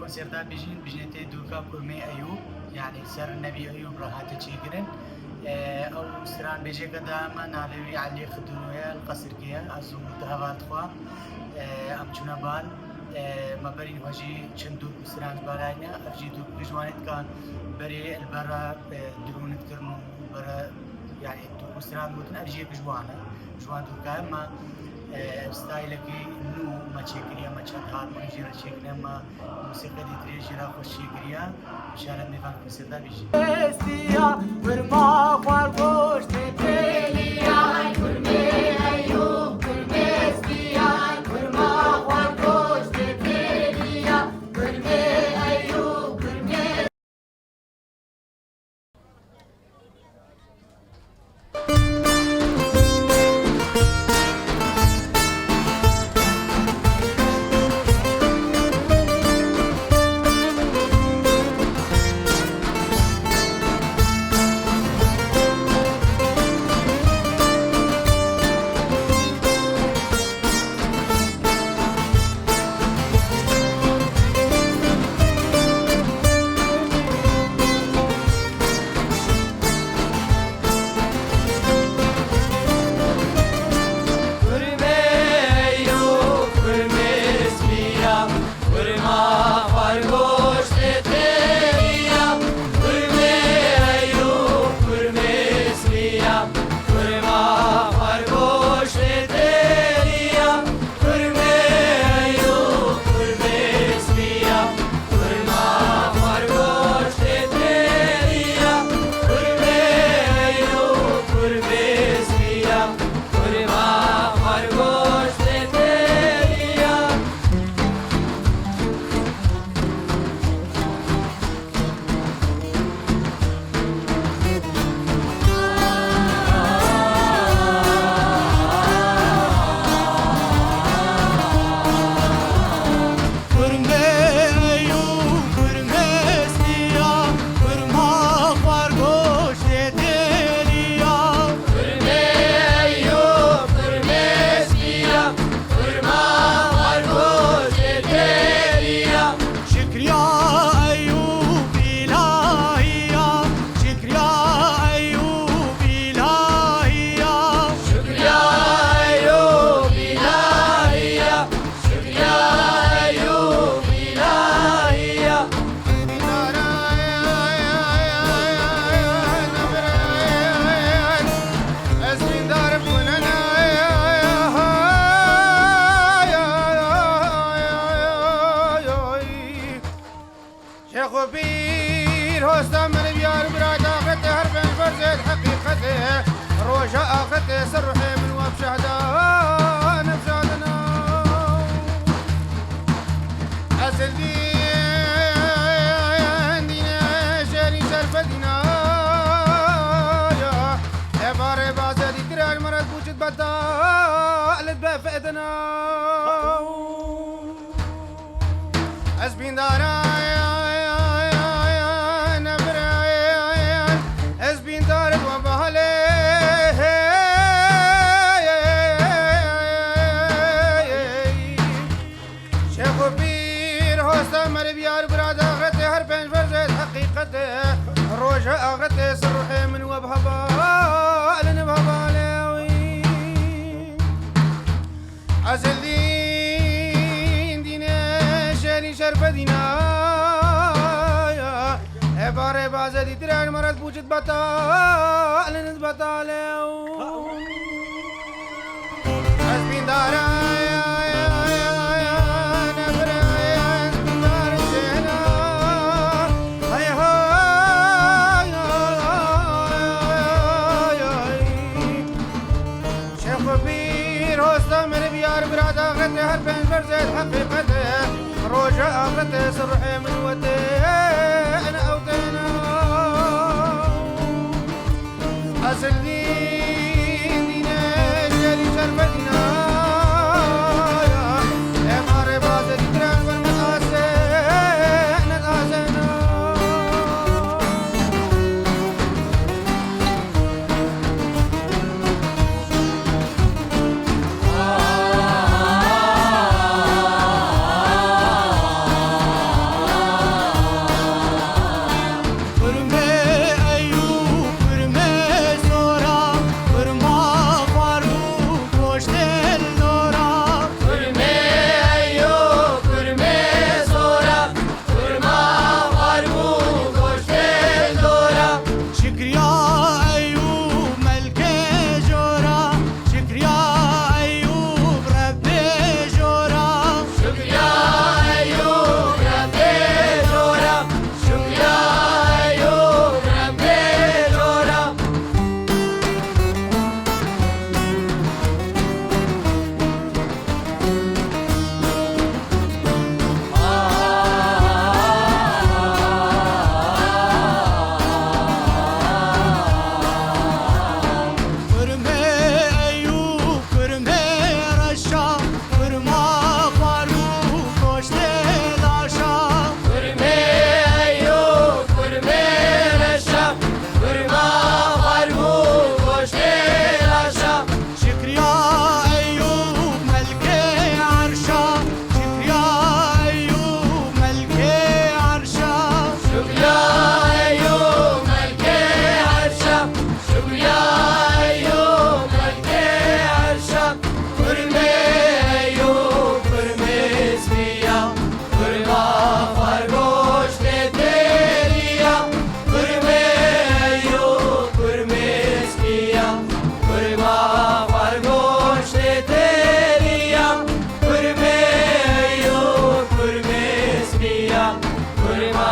كونسيرتا بيجنتي دوكا كورمي أيوب يعني سر النبي أيوب راحت تشيكرن أو سران بيجي قداما نالوي علي خدرويا القصر كيا أزو دهوات خوا أم جنبال ما برين وجي چندو سران بالاينا أفجي دو بجوانت كان بري البرا درونت كرنو برا يعني دو سران بودن أفجي بجوانا جوان دوكا ما ستایلەکەی نو مەچێگریە مەچەند هارمۆنی ژێرە چێکنە مە موسیقی دیترێ ژێرا خۆشیێگریە شارە میوان کونسێرتا بیژی ئێستیا ورما خوار گۆشتێ تێلیا کورمێ ئەیوب کورمێ ئێستیا ورما خوار گۆشتێ تێلیا کورمێ ئەیوب کورمێ لما